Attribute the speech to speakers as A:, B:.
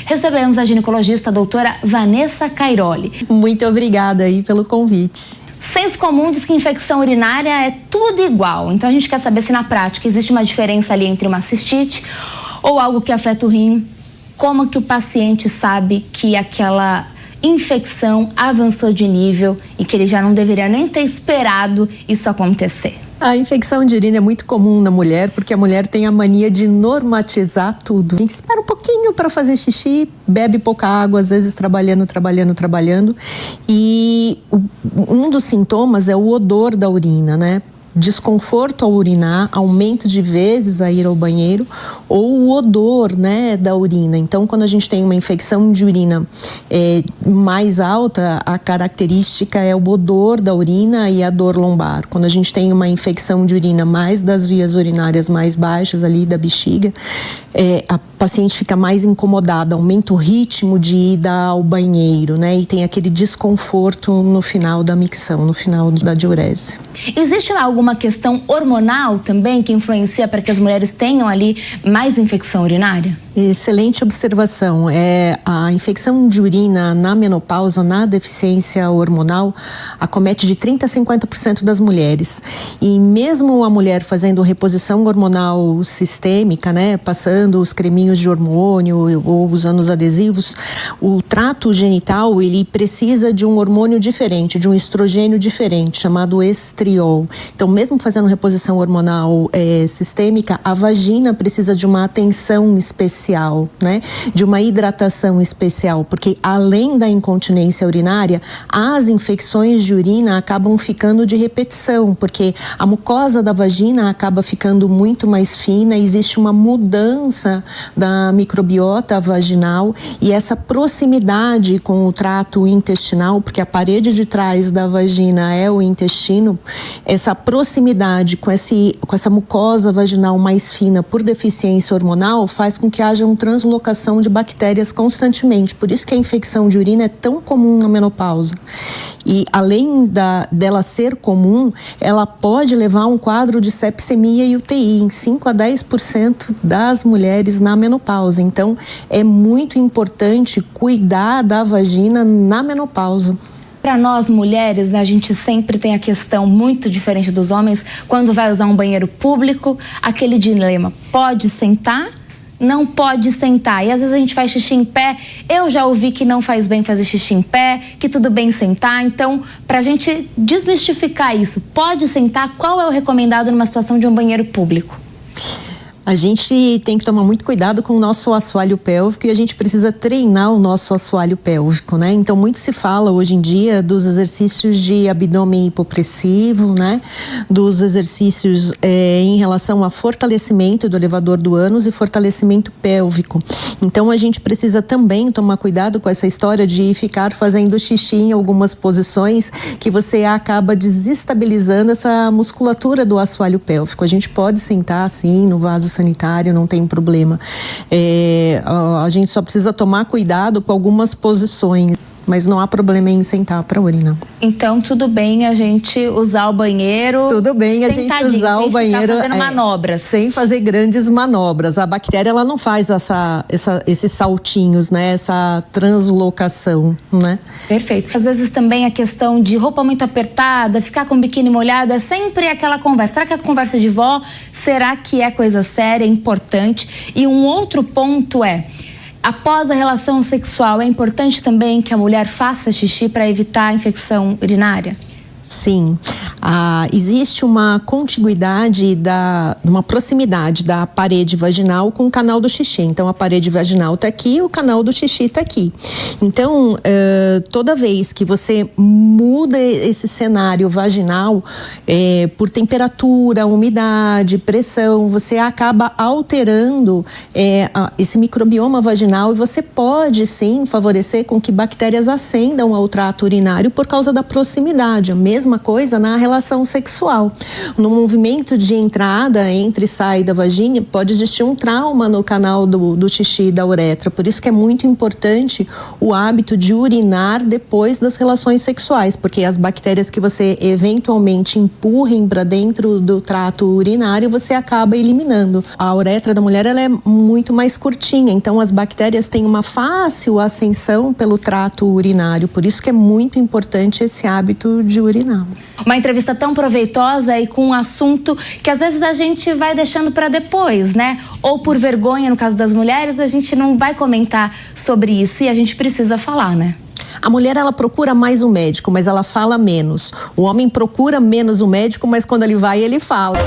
A: Recebemos a ginecologista a doutora Vanessa Cairoli.
B: Muito obrigada aí pelo convite.
A: Senso comum diz que infecção urinária é tudo igual. Então a gente quer saber se na prática existe uma diferença ali entre uma cistite ou algo que afeta o rim. Como que o paciente sabe que aquela infecção avançou de nível e que ele já não deveria nem ter esperado isso acontecer?
B: A infecção de urina é muito comum na mulher, porque a mulher tem a mania de normatizar tudo. A gente espera um pouquinho para fazer xixi, bebe pouca água, às vezes trabalhando. E um dos sintomas é o odor da urina, né? Desconforto ao urinar, aumento de vezes a ir ao banheiro, ou o odor, né, da urina. Então, quando a gente tem uma infecção de urina mais alta, a característica é o odor da urina e a dor lombar. Quando a gente tem uma infecção de urina mais das vias urinárias mais baixas ali da bexiga, a paciente fica mais incomodada, aumenta o ritmo de ida ao banheiro, né? E tem aquele desconforto no final da micção, no final da diurese.
A: Existe alguma questão hormonal também que influencia para que as mulheres tenham ali mais infecção urinária?
B: Excelente observação. A infecção de urina na menopausa, na deficiência hormonal, acomete de 30% a 50% das mulheres. E mesmo a mulher fazendo reposição hormonal sistêmica, né, passando os creminhos de hormônio ou usando os adesivos, o trato genital, ele precisa de um hormônio diferente, de um estrogênio diferente, chamado estriol. Então, mesmo fazendo reposição hormonal sistêmica, a vagina precisa de uma atenção especial, né? De uma hidratação especial, porque além da incontinência urinária, as infecções de urina acabam ficando de repetição, porque a mucosa da vagina acaba ficando muito mais fina, existe uma mudança da microbiota vaginal e essa proximidade com o trato intestinal, porque a parede de trás da vagina é o intestino, essa proximidade com essa mucosa vaginal mais fina por deficiência hormonal faz com que haja uma translocação de bactérias constantemente. Por isso que a infecção de urina é tão comum na menopausa. E além dela ser comum, ela pode levar a um quadro de sepsemia e UTI em 5 a 10% das mulheres na menopausa. Então, é muito importante cuidar da vagina na menopausa.
A: Para nós mulheres, né, a gente sempre tem a questão muito diferente dos homens. Quando vai usar um banheiro público, aquele dilema: pode sentar? Não pode sentar. E às vezes a gente faz xixi em pé. Eu já ouvi que não faz bem fazer xixi em pé, que tudo bem sentar. Então, pra gente desmistificar isso, pode sentar? Qual é o recomendado numa situação de um banheiro público?
B: A gente tem que tomar muito cuidado com o nosso assoalho pélvico e a gente precisa treinar o nosso assoalho pélvico, né? Então, muito se fala hoje em dia dos exercícios de abdômen hipopressivo, né? Dos exercícios em relação a fortalecimento do elevador do ânus e fortalecimento pélvico. Então, a gente precisa também tomar cuidado com essa história de ficar fazendo xixi em algumas posições que você acaba desestabilizando essa musculatura do assoalho pélvico. A gente pode sentar assim no vaso sanitário, não tem problema. A gente só precisa tomar cuidado com algumas posições, mas não há problema em sentar para urinar.
A: Então, tudo bem a gente usar o banheiro.
B: Tudo bem a gente usar o banheiro
A: sem fazendo manobras.
B: Sem fazer grandes manobras. A bactéria, ela não faz esses saltinhos, né? Essa translocação, né?
A: Perfeito. Às vezes também a questão de roupa muito apertada, ficar com o biquíni molhado, é sempre aquela conversa. Será que é conversa de vó? Será que é coisa séria, importante? E um outro ponto é: após a relação sexual, é importante também que a mulher faça xixi para evitar a infecção urinária?
B: Sim. Existe uma contiguidade, uma proximidade da parede vaginal com o canal do xixi. Então, a parede vaginal está aqui, o canal do xixi está aqui. Então, toda vez que você muda esse cenário vaginal, por temperatura, umidade, pressão, você acaba alterando esse microbioma vaginal e você pode, sim, favorecer com que bactérias ascendam ao trato urinário por causa da proximidade. A mesma mesma coisa na relação sexual. No movimento de entrada, entre e sai da vagina, pode existir um trauma no canal do xixi e da uretra. Por isso que é muito importante o hábito de urinar depois das relações sexuais, porque as bactérias que você eventualmente empurrem para dentro do trato urinário, você acaba eliminando. A uretra da mulher, ela é muito mais curtinha, então as bactérias têm uma fácil ascensão pelo trato urinário, por isso que é muito importante esse hábito de urinar.
A: Uma entrevista tão proveitosa e com um assunto que às vezes a gente vai deixando para depois, né? Ou por vergonha, no caso das mulheres, a gente não vai comentar sobre isso e a gente precisa falar, né?
B: A mulher, ela procura mais o médico, mas ela fala menos. O homem procura menos o médico, mas quando ele vai, ele fala.